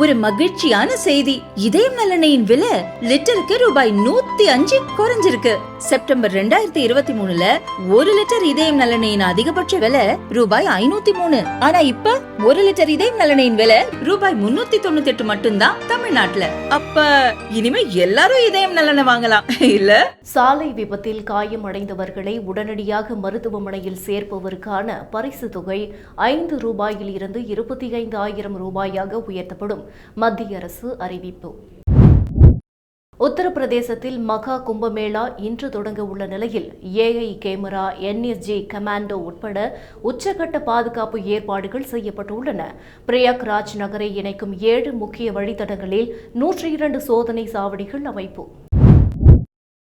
ஒரு மகிழ்ச்சியான செய்தி. இதயம் நல்லெண்ணெயின் விலை லிட்டருக்கு ரூபாய் 105 குறைஞ்சிருக்கு. செப்டம்பர் 2023ல 1 லிட்டர் இதயம் நல்லெண்ணெயின் அதிகபட்ச விலை ரூபாய் 503. ஆனா இப்ப 1 லிட்டர் இதயம் நல்லெண்ணெயின் விலை ரூபாய் 398 மட்டும்தான் தமிழ்நாட்டுல. அப்ப இனிமே எல்லாரும் இதயம் நல்லெண்ணெய் வாங்கலாம் இல்ல? சாலை விபத்தில் காயமடைந்தவர்களை உடனடியாக மருத்துவமனையில் சேர்ப்பதற்கான பரிசு தொகை 5 ரூபாயில் இருந்து 25,000 ரூபாயாக உயர்த்தப்படும். மத்திய அரசு அறிவிப்பு. உத்தரப்பிரதேசத்தில் மகா கும்பமேளா இன்று தொடங்க உள்ள நிலையில் AI கேமரா, NSG கமாண்டோ உட்பட உச்சகட்ட பாதுகாப்பு ஏற்பாடுகள் செய்யப்பட்டுள்ளன. பிரயாக்ராஜ் நகரை இணைக்கும் 7 முக்கிய வழித்தடங்களில் 102 சோதனை சாவடிகள் அமைப்பு.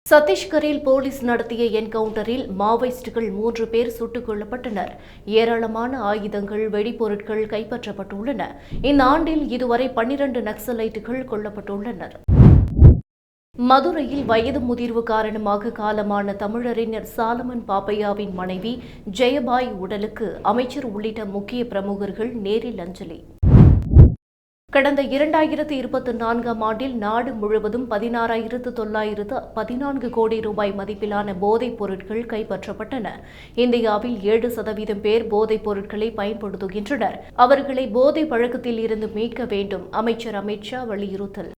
சத்தீஸ்கரில் போலீஸ் நடத்திய என்கவுண்டரில் மாவோயிஸ்டுகள் 3 பேர் சுட்டுக் கொல்லப்பட்டனர். ஏராளமான ஆயுதங்கள், வெடிபொருட்கள் கைப்பற்றப்பட்டுள்ளன. இந்த ஆண்டில் இதுவரை 12 நக்சலைட்டுகள் கொல்லப்பட்டுள்ளனர். மதுரையில் வயது முதிர்வு காரணமாக காலமான தமிழறிஞர் சாலமன் பாப்பையாவின் மனைவி ஜெயபாய் உடலுக்கு அமைச்சர் உள்ளிட்ட முக்கிய பிரமுகர்கள் நேரில் அஞ்சலி. கடந்த 2024ஆம் ஆண்டில் நாடு முழுவதும் 16,914 கோடி ரூபாய் மதிப்பிலான போதைப் பொருட்கள் கைப்பற்றப்பட்டன. இந்தியாவில் 7% பேர் போதைப் பொருட்களை பயன்படுத்துகின்றனர். அவர்களை போதை பழக்கத்தில் இருந்து மீட்க வேண்டும். அமைச்சர் அமித்ஷா வலியுறுத்தல்.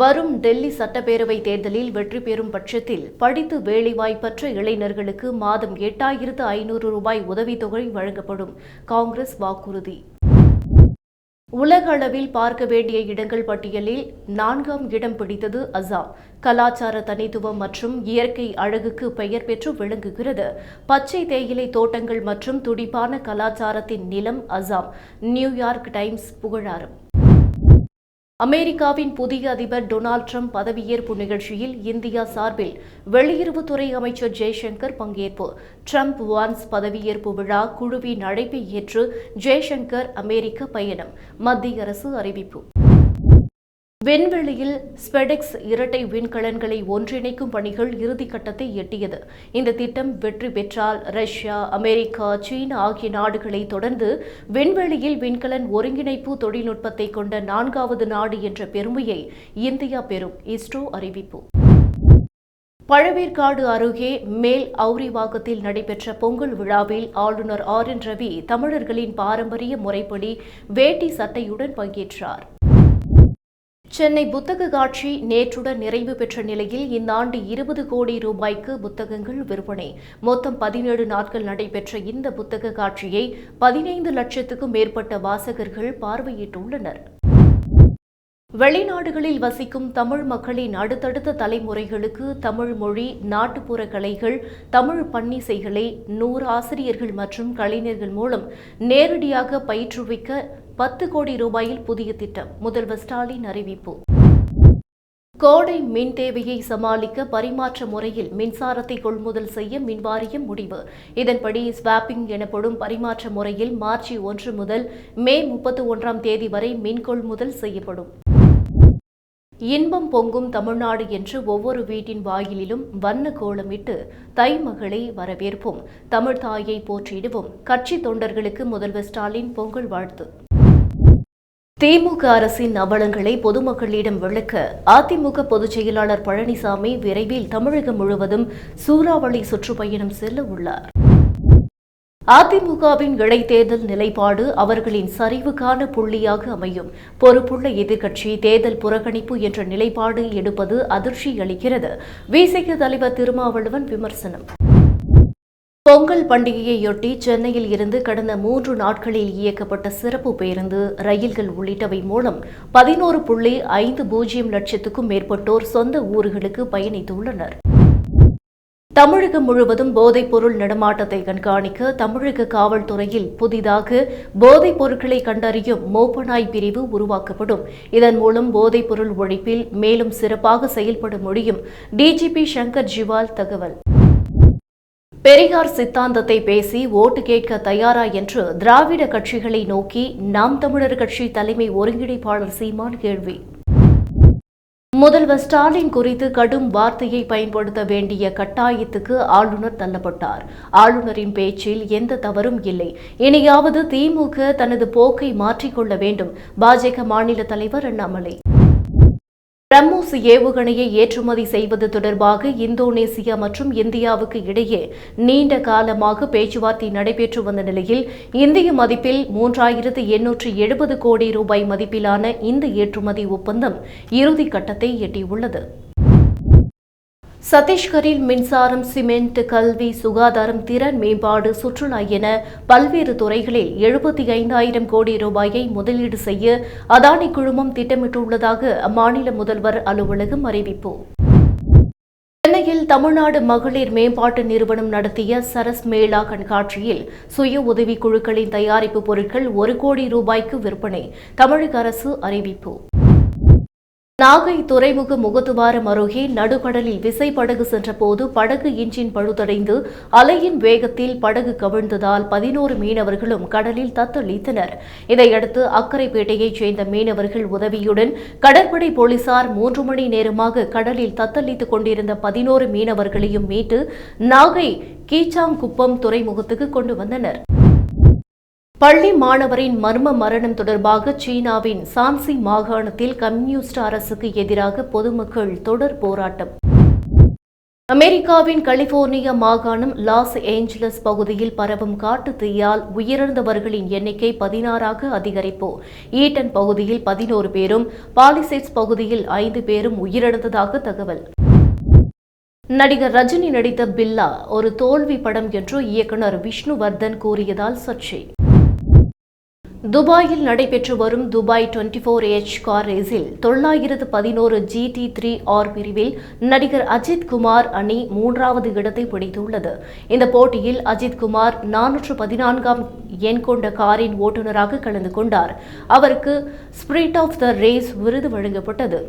வரும் டெல்லி சட்டப்பேரவை தேர்தலில் வெற்றி பெறும் பட்சத்தில் படித்து வேலைவாய்ப்பற்ற இளைஞர்களுக்கு மாதம் 8,500 ரூபாய் உதவித்தொகை வழங்கப்படும். காங்கிரஸ் வாக்குறுதி. உலக அளவில் பார்க்க வேண்டிய இடங்கள் பட்டியலில் 4ஆம் இடம் பிடித்தது அசாம். கலாச்சார தனித்துவம் மற்றும் இயற்கை அழகுக்கு பெயர் பெற்று விளங்குகிறது. பச்சை தேயிலை தோட்டங்கள் மற்றும் துடிப்பான கலாச்சாரத்தின் நிலம் அசாம். நியூயார்க் டைம்ஸ் புகழாரம். அமெரிக்காவின் புதிய அதிபர் டொனால்ட் ட்ரம்ப் பதவியேற்பு நிகழ்ச்சியில் இந்தியா சார்பில் வெளியுறவுத்துறை அமைச்சர் ஜெய்சங்கர் பங்கேற்பு. ட்ரம்ப் வான்ஸ் பதவியேற்பு விழா குழுவின் அழைப்பை ஏற்று ஜெய்சங்கர் அமெரிக்க பயணம். மத்திய அரசு அறிவிப்பு. விண்வெளியில் ஸ்பெடெக்ஸ் இரட்டை விண்கலன்களை ஒன்றிணைக்கும் பணிகள் இறுதிக்கட்டத்தை எட்டியது. இந்த திட்டம் வெற்றி பெற்றால் ரஷ்யா, அமெரிக்கா, சீனா ஆகிய நாடுகளை தொடர்ந்து விண்வெளியில் விண்கலன் ஒருங்கிணைப்பு தொழில்நுட்பத்தை கொண்ட 4வது நாடு என்ற பெருமையை இந்தியா பெறும். இஸ்ரோ அறிவிப்பு. பழவேற்காடு அருகே மேல் அவுரிவாக்கத்தில் நடைபெற்ற பொங்கல் விழாவில் ஆளுநர் RN ரவி தமிழர்களின் பாரம்பரிய முறைப்படி வேட்டி சட்டையுடன் பங்கேற்றார். சென்னை புத்தக காட்சி நேற்றுடன் நிறைவு பெற்ற நிலையில் இந்த ஆண்டு 20 கோடி ரூபாய்க்கு புத்தகங்கள் விற்பனை. மொத்தம் 17 நாட்கள் நடைபெற்ற இந்த புத்தக காட்சியை 15 லட்சத்துக்கும் மேற்பட்ட வாசகர்கள் பார்வையிட்டுள்ளனர். வெளிநாடுகளில் வசிக்கும் தமிழ் மக்களின் அடுத்தடுத்த தலைமுறைகளுக்கு தமிழ் மொழி, நாட்டுப்புற கலைகள், தமிழ் பன்னிசைகளை 100 ஆசிரியர்கள் மற்றும் கலைஞர்கள் மூலம் நேரடியாக பயிற்றுவிக்க 10 கோடி ரூபாயில் புதிய திட்டம். முதல்வர் ஸ்டாலின் அறிவிப்பு. கோடை மின் தேவையை சமாளிக்க பரிமாற்ற முறையில் மின்சாரத்தை கொள்முதல் செய்ய மின்வாரியம் முடிவு. இதன்படி ஸ்வாப்பிங் எனப்படும் பரிமாற்ற முறையில் மார்ச் 1 முதல் மே 31ஆம் தேதி வரை மின் கொள்முதல் செய்யப்படும். இன்பம் பொங்கும் தமிழ்நாடு என்று ஒவ்வொரு வீட்டின் வாயிலிலும் வண்ண கோலமிட்டு தை மகளை வரவேற்போம், தமிழ் தாயை போற்றிடுவோம். கட்சி தொண்டர்களுக்கு முதல்வர் ஸ்டாலின் பொங்கல் வாழ்த்து. திமுக அரசின் அவலங்களை பொதுமக்களிடம் விளக்க அதிமுக பொதுச் செயலாளர் பழனிசாமி விரைவில் தமிழகம் முழுவதும் சூறாவளி சுற்றுப்பயணம் செல்ல உள்ளார். அதிமுகவின் இடைத்தேர்தல் நிலைப்பாடு அவர்களின் சரிவுக்கான புள்ளியாக அமையும். பொறுப்புள்ள எதிர்க்கட்சி தேர்தல் புறக்கணிப்பு என்ற நிலைப்பாடு எடுப்பது அதிர்ச்சி அளிக்கிறது. விசிக தலைவர் திருமாவளவன் விமர்சனம். பொங்கல் பண்டிகையையொட்டி சென்னையில் இருந்து கடந்த 3 நாட்களில் இயக்கப்பட்ட சிறப்பு பேருந்து, ரயில்கள் உள்ளிட்டவை மூலம் 11.50 லட்சத்துக்கும் மேற்பட்டோர் சொந்த ஊர்களுக்கு பயணித்துள்ளனர். தமிழகம் முழுவதும் போதைப் பொருள் நடமாட்டத்தை கண்காணிக்க தமிழக காவல்துறையில் புதிதாக போதைப் பொருட்களை கண்டறியும் மோப்பநாய் பிரிவு உருவாக்கப்படும். இதன் மூலம் போதைப் பொருள் ஒழிப்பில் மேலும் சிறப்பாக செயல்பட முடியும். டிஜிபி சங்கர் ஜிவால் தகவல். பெரியார் சித்தாந்தத்தை பேசி ஓட்டு கேட்க தயாரா என்று திராவிட கட்சிகளை நோக்கி நாம் தமிழர் கட்சி தலைமை ஒருங்கிணைப்பாளர் சீமான் கேள்வி. முதல்வர் ஸ்டாலின் குறித்து கடும் வார்த்தையை பயன்படுத்த வேண்டிய கட்டாயத்துக்கு ஆளுநர் தள்ளப்பட்டார். ஆளுநரின் பேச்சில் எந்த தவறும் இல்லை. இனியாவது திமுக தனது போக்கை மாற்றிக்கொள்ள வேண்டும். பாஜக மாநில தலைவர் அண்ணாமலை. பிரம்மோஸ் ஏவுகணையை ஏற்றுமதி செய்வது தொடர்பாக இந்தோனேசியா மற்றும் இந்தியாவுக்கு இடையே நீண்ட காலமாக பேச்சுவார்த்தை நடைபெற்று வந்த நிலையில் இந்திய மதிப்பில் 3870 கோடி ரூபாய் மதிப்பிலான இந்த ஏற்றுமதி ஒப்பந்தம் இறுதி கட்டத்தை எட்டியுள்ளது. சத்தீஸ்கரில் மின்சாரம், சிமெண்ட், கல்வி, சுகாதாரம், திறன் மேம்பாடு, சுற்றுலா என பல்வேறு துறைகளில் 75,000 கோடி ரூபாயை முதலீடு செய்ய அதானி குழுமம் திட்டமிட்டுள்ளதாக அம்மாநில முதல்வர் அலுவலகம் அறிவிப்பு. சென்னையில் தமிழ்நாடு மகளிர் மேம்பாட்டு நிறுவனம் நடத்திய சரஸ் மேளா கண்காட்சியில் சுய உதவிக் குழுக்களின் தயாரிப்பு பொருட்கள் 1 கோடி ரூபாய்க்கு விற்பனை. தமிழக அரசு அறிவிப்பு. நாகை துறைமுக முகத்துவாரம் அருகே நடுக்கடலில் விசைப்படகு சென்றபோது படகு இன்ஜின் பழுதடைந்து அலையின் வேகத்தில் படகு கவிழ்ந்ததால் 11 மீனவர்களும் கடலில் தத்தளித்தனர். இதையடுத்து அக்கரைப்பேட்டையைச் சேர்ந்த மீனவர்கள் உதவியுடன் கடற்படை போலீசார் 3 மணி நேரமாக கடலில் தத்தளித்துக் கொண்டிருந்த 11 மீனவர்களையும் மீட்டு நாகை கீச்சாங்குப்பம் துறைமுகத்துக்கு கொண்டு வந்தனர். பள்ளி மாணவரின் மர்ம மரணம் தொடர்பாக சீனாவின் சான்சி மாகாணத்தில் கம்யூனிஸ்ட் அரசுக்கு எதிராக பொதுமக்கள் தொடர் போராட்டம். அமெரிக்காவின் கலிபோர்னியா மாகாணம் லாஸ் ஏஞ்சலஸ் பகுதியில் பரவும் காட்டுத் தீயால் உயிரிழந்தவர்களின் எண்ணிக்கை 16ஆக அதிகரிப்பு. ஈட்டன் பகுதியில் 11 பேரும், பாலிசேட்ஸ் பகுதியில் 5 பேரும் உயிரிழந்ததாக தகவல். நடிகர் ரஜினி நடித்த பில்லா ஒரு தோல்வி படம் என்று இயக்குநர் விஷ்ணுவர்தன் கூறியதால் சர்ச்சை. துபாயில் நடைபெற்று வரும் துபாய் 24H கார் ரேஸில் 911 GT3 ஆர் பிரிவில் நடிகர் அஜித் குமார் அணி 3வது இடத்தை பிடித்துள்ளது. இந்த போட்டியில் அஜித் குமார் 414ஆம் எண் கொண்ட காரின் ஓட்டுநராக கலந்து கொண்டார். அவருக்கு ஸ்பிரிட் ஆஃப் த ரேஸ் விருது வழங்கப்பட்டது.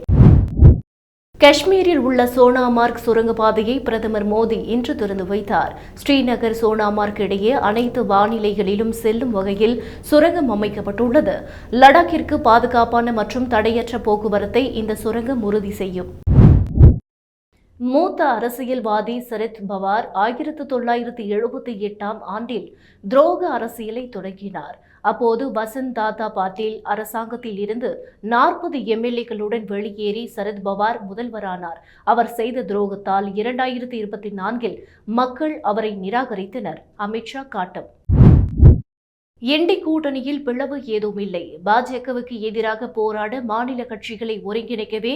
காஷ்மீரில் உள்ள சோனாமார்க் சுரங்கப்பாதையை பிரதமர் மோடி இன்று திறந்து வைத்தார். ஸ்ரீநகர் சோனாமார்க் இடையே அனைத்து வானிலைகளிலும் செல்லும் வகையில் சுரங்கம் அமைக்கப்பட்டுள்ளது. லடாக்கிற்கு பாதுகாப்பான மற்றும் தடையற்ற போக்குவரத்தை இந்த சுரங்கம் உறுதி செய்யும். மூத்த அரசியல்வாதி சரத் பவார் 1978ஆம் ஆண்டில் துரோக அரசியலை தொடங்கினார். அப்போது வசந்த் தாத்தா பாட்டீல் அரசாங்கத்தில் இருந்து 40 எம்எல்ஏக்களுடன் வெளியேறி சரத் பவார் முதல்வரானார். அவர் செய்த துரோகத்தால் 2024இல் மக்கள் அவரை நிராகரித்தனர். அமித்ஷா காட்டம். என்டி கூட்டணியில் பிளவு ஏதுமில்லை. பாஜகவுக்கு எதிராக போராட மாநில கட்சிகளை ஒருங்கிணைக்கவே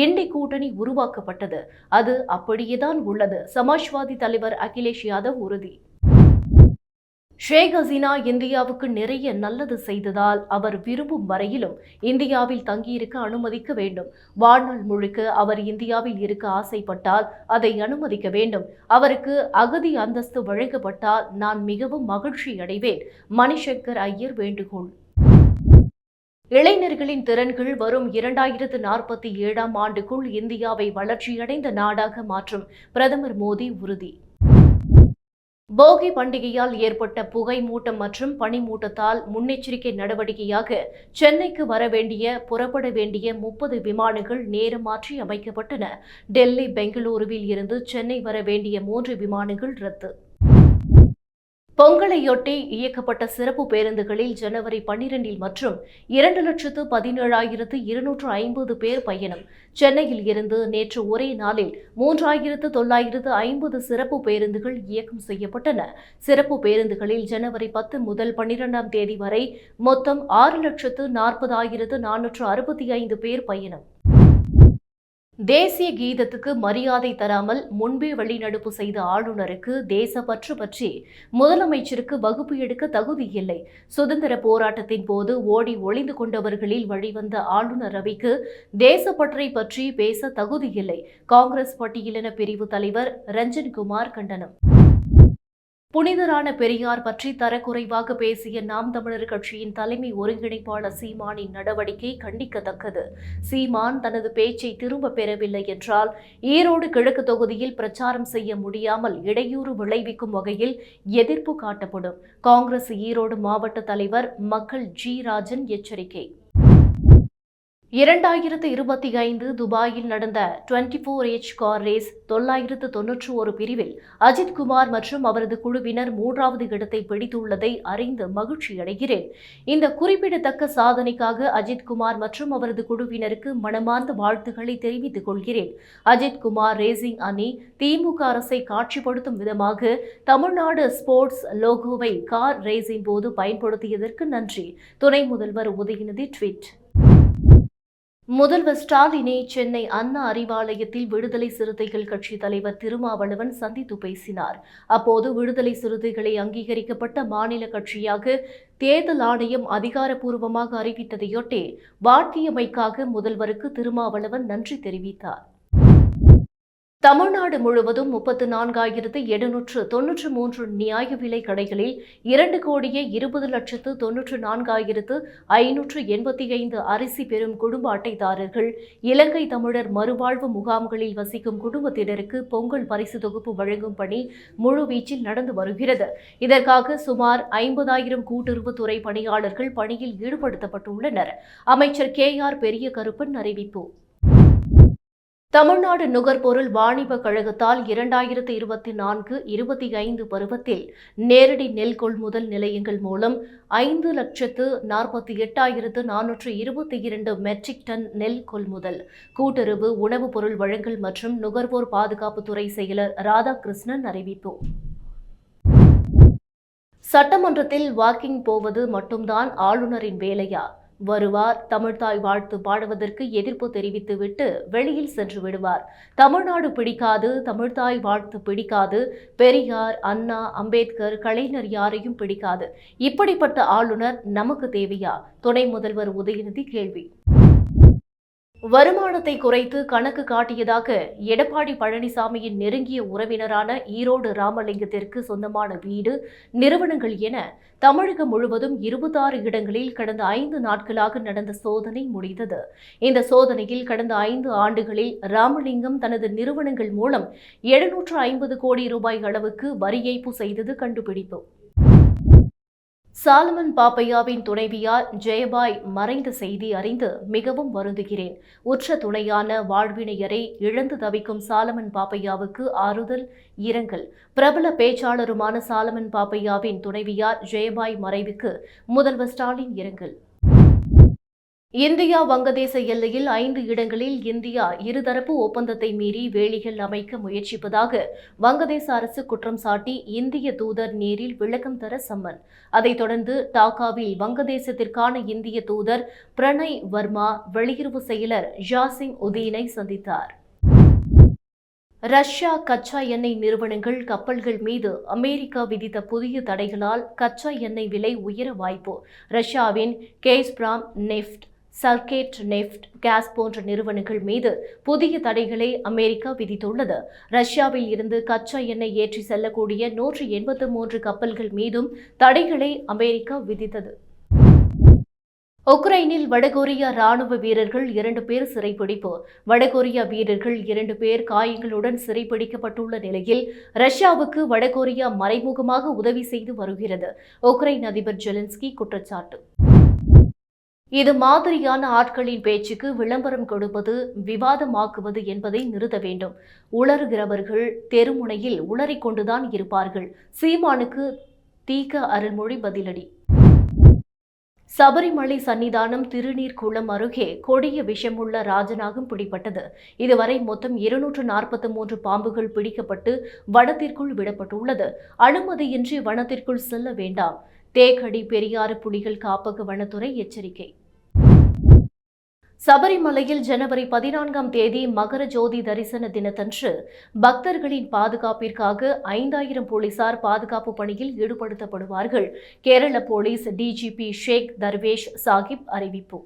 என்டி கூட்டணி உருவாக்கப்பட்டது. அது அப்படியேதான் உள்ளது. சமாஜ்வாதி தலைவர் அகிலேஷ் யாதவ் உறுதி. ஷேக் ஹசீனா இந்தியாவுக்கு நிறைய நல்லது செய்ததால் அவர் விரும்பும் வரையிலும் இந்தியாவில் தங்கியிருக்க அனுமதிக்க வேண்டும். வாழ்நாள் முழுக்க அவர் இந்தியாவில் இருக்க ஆசைப்பட்டால் அதை அனுமதிக்க வேண்டும். அவருக்கு அகதி அந்தஸ்து வழங்கப்பட்டால் நான் மிகவும் மகிழ்ச்சி அடைவேன். மணிசங்கர் ஐயர் வேண்டுகோள். இளைஞர்களின் திறன்கள் வரும் 2047ஆம் ஆண்டுக்குள் இந்தியாவை வளர்ச்சியடைந்த நாடாக மாற்றும் பிரதமர் மோடி உறுதி. போகி பண்டிகையால் ஏற்பட்ட புகை மூட்டம் மற்றும் பனிமூட்டத்தால் முன்னெச்சரிக்கை நடவடிக்கையாக சென்னைக்கு புறப்பட வேண்டிய 30 விமானங்கள் நேரம் மாற்றி அமைக்கப்பட்டன. டெல்லி, பெங்களூருவில் இருந்து சென்னை வர வேண்டிய 3 விமானங்கள் ரத்து. பொங்கலையொட்டி இயக்கப்பட்ட சிறப்பு பேருந்துகளில் ஜனவரி 12 மற்றும் 2,17,250 பேர் பயணம். சென்னையில் இருந்து நேற்று ஒரே நாளில் 3,950 சிறப்பு பேருந்துகள் இயக்கம் செய்யப்பட்டன. சிறப்பு பேருந்துகளில் ஜனவரி 10 முதல் 12ஆம் தேதி வரை மொத்தம் 6,40,465 பேர் பயணம். தேசிய கீதத்துக்கு மரியாதை தராமல் முன்பே வெளிநடப்பு செய்த ஆளுநருக்கு தேசப்பற்று பற்றி முதலமைச்சருக்கு வகுப்பு எடுக்க தகுதி இல்லை. சுதந்திர போராட்டத்தின் போது ஓடி ஒளிந்து கொண்டவர்களில் வழிவந்த ஆளுநர் ரவிக்கு தேசப்பற்றை பற்றி பேச தகுதியில்லை. காங்கிரஸ் பட்டியலின பிரிவு தலைவர் ரஞ்சன்குமார் கண்டனம். புனிதரான பெரியார் பற்றி தரக்குறைவாக பேசிய நாம் தமிழர் கட்சியின் தலைமை ஒருங்கிணைப்பாளர் சீமானின் நடவடிக்கை கண்டிக்கத்தக்கது. சீமான் தனது பேச்சை திரும்ப பெறவில்லை என்றால் ஈரோடு கிழக்கு தொகுதியில் பிரச்சாரம் செய்ய முடியாமல் இடையூறு விளைவிக்கும் வகையில் எதிர்ப்பு காட்டப்படும். காங்கிரஸ் ஈரோடு மாவட்ட தலைவர் மக்கள் ஜி ராஜன் எச்சரிக்கை. 2025 துபாயில் நடந்த 24H கார் ரேஸ் 991 பிரிவில் அஜித் குமார் மற்றும் அவரது குழுவினர் 3வது இடத்தை பிடித்துள்ளதை அறிந்து மகிழ்ச்சியடைகிறேன். இந்த குறிப்பிடத்தக்க சாதனைக்காக அஜித் குமார் மற்றும் அவரது குழுவினருக்கு மனமார்ந்த வாழ்த்துக்களை தெரிவித்துக் கொள்கிறேன். அஜித் குமார் ரேசிங் அணி திமுக அரசை காட்சிப்படுத்தும் விதமாக தமிழ்நாடு ஸ்போர்ட்ஸ் லோகோவை கார் ரேஸின் போது பயன்படுத்தியதற்கு நன்றி. துணை முதல்வர் உதயநிதி ட்வீட். முதல்வர் ஸ்டாலினை சென்னை அண்ணா அறிவாலயத்தில் விடுதலை சிறுத்தைகள் கட்சி தலைவர் திருமாவளவன் சந்தித்து பேசினார். அப்போது விடுதலை சிறுத்தைகளை அங்கீகரிக்கப்பட்ட மாநில கட்சியாக தேர்தல் ஆணையம் அதிகாரப்பூர்வமாக அறிவித்ததையொட்டி வாழ்த்தியமைக்காக முதல்வருக்கு திருமாவளவன் நன்றி தெரிவித்தார். தமிழ்நாடு முழுவதும் 34,793 நியாய விலை கடைகளில் 2,20,94,585 அரிசி பெறும் குடும்ப அட்டைதாரர்கள், இலங்கை தமிழர் மறுவாழ்வு முகாம்களில் வசிக்கும் குடும்பத்தினருக்கு பொங்கல் பரிசு தொகுப்பு வழங்கும் பணி முழுவீச்சில் நடந்து வருகிறது. இதற்காக சுமார் 50,000 கூட்டுறவுத்துறை பணியாளர்கள் பணியில் ஈடுபடுத்தப்பட்டுள்ளனர். அமைச்சர் KR பெரிய கருப்பன் அறிவிப்பு. தமிழ்நாடு நுகர்பொருள் வாணிப கழகத்தால் 2024-25 பருவத்தில் நேரடி நெல் கொள்முதல் நிலையங்கள் மூலம் 5,48,422 மெட்ரிக் டன் நெல் கொள்முதல். கூட்டுறவு, உணவுப் பொருள் வழங்கல் மற்றும் நுகர்வோர் பாதுகாப்புத்துறை செயலர் ராதாகிருஷ்ணன் அறிவிப்பு. சட்டமன்றத்தில் வாக்கிங் போவது மட்டும்தான் ஆளுநரின் வேலையா? வருவார், தமிழ்தாய் வாழ்த்து பாடுவதற்கு எதிர்ப்பு தெரிவித்துவிட்டு வெளியில் சென்று விடுவார். தமிழ்நாடு பிடிக்காது, தமிழ்தாய் வாழ்த்து பிடிக்காது, பெரியார், அண்ணா, அம்பேத்கர், கலைஞர் யாரையும் பிடிக்காது. இப்படிப்பட்ட ஆளுநர் நமக்கு தேவையா? துணை முதல்வர் உதயநிதி கேள்வி. வருமானத்தை குறைத்து கணக்கு காட்டியதாக எடப்பாடி பழனிசாமியின் நெருங்கிய உறவினரான ஈரோடு ராமலிங்கத்திற்கு சொந்தமான வீடு, நிறுவனங்கள் என தமிழகம் முழுவதும் 26 இடங்களில் கடந்த 5 நாட்களாக நடந்த சோதனை முடிந்தது. இந்த சோதனையில் கடந்த 5 ஆண்டுகளில் ராமலிங்கம் தனது நிறுவனங்கள் மூலம் 750 கோடி ரூபாய் அளவுக்கு வரி ஏய்ப்பு செய்தது கண்டுபிடிப்பு. சாலமன் பாப்பையாவின் துணைவியார் ஜெயபாய் மறைந்த செய்தி அறிந்து மிகவும் வருந்துகிறேன். உற்ற துணையான வாழ்வினையரை இழந்து தவிக்கும் சாலமன் பாப்பையாவுக்கு ஆறுதல், இரங்கல். பிரபல பேச்சாளருமான சாலமன் பாப்பையாவின் துணைவியார் ஜெயபாய் மறைவுக்கு முதல்வர் ஸ்டாலின் இரங்கல். இந்தியா வங்கதேச எல்லையில் 5 இடங்களில் இந்தியா இருதரப்பு ஒப்பந்தத்தை மீறி வேலிகள் அமைக்க முயற்சிப்பதாக வங்கதேச அரசு குற்றம் சாட்டி இந்திய தூதர் நேரில் விளக்கம் தர சம்மன். அதைத் தொடர்ந்து டாக்காவில் வங்கதேசத்திற்கான இந்திய தூதர் பிரணய் வர்மா வெளியுறவு செயலர் ஜாசிம் உதீனை சந்தித்தார். ரஷ்யா கச்சா எண்ணெய் நிறுவனங்கள் கப்பல்கள் மீது அமெரிக்கா விதித்த புதிய தடைகளால் கச்சா எண்ணெய் விலை உயர வாய்ப்பு. ரஷ்யாவின் கேஸ்பிராம் நெஃப்ட், சல்கேட் நெஃப்ட், கேஸ் போன்ற நிறுவனங்கள் மீது புதிய தடைகளை அமெரிக்கா விதித்துள்ளது. ரஷ்யாவில் இருந்து கச்சா எண்ணெய் ஏற்றி செல்லக்கூடிய 183 கப்பல்கள் மீதும் தடைகளை அமெரிக்கா விதித்தது. உக்ரைனில் வடகொரியா ராணுவ வீரர்கள் 2 பேர் சிறைப்பிடிப்பு. வடகொரியா வீரர்கள் 2 பேர் காயங்களுடன் சிறைப்பிடிக்கப்பட்டுள்ள நிலையில் ரஷ்யாவுக்கு வடகொரியா மறைமுகமாக உதவி செய்து வருகிறது. உக்ரைன் அதிபர் ஜெலன்ஸ்கி குற்றச்சாட்டு. இது மாதிரியான ஆட்களின் பேச்சுக்கு விளம்பரம் கொடுப்பது, விவாதமாக்குவது என்பதை நிறுத்த வேண்டும். உளறுகிறவர்கள் தெருமுனையில் உளறிக் கொண்டுதான் இருப்பார்கள். சீமானுக்கு தீக அருள்மொழி பதிலடி. சபரிமலை சன்னிதானம் திருநீர்குளம் அருகே கொடிய விஷமுள்ள ராஜநாகம் பிடிபட்டது. இதுவரை மொத்தம் 243 பாம்புகள் பிடிக்கப்பட்டு வனத்திற்குள் விடப்பட்டுள்ளது. அனுமதியின்றி வனத்திற்குள் செல்ல வேண்டாம். தேக்கடி பெரியாறு புலிகள் காப்பக வனத்துறை எச்சரிக்கை. சபரிமலையில் ஜனவரி 14ஆம் தேதி மகர ஜோதி தரிசன தினத்தன்று பக்தர்களின் பாதுகாப்பிற்காக 5000 போலீசார் பாதுகாப்பு பணியில் ஈடுபடுத்தப்படுவார்கள். கேரள போலீஸ் டிஜிபி ஷேக் தர்வேஷ் சாஹிப் அறிவிப்பு.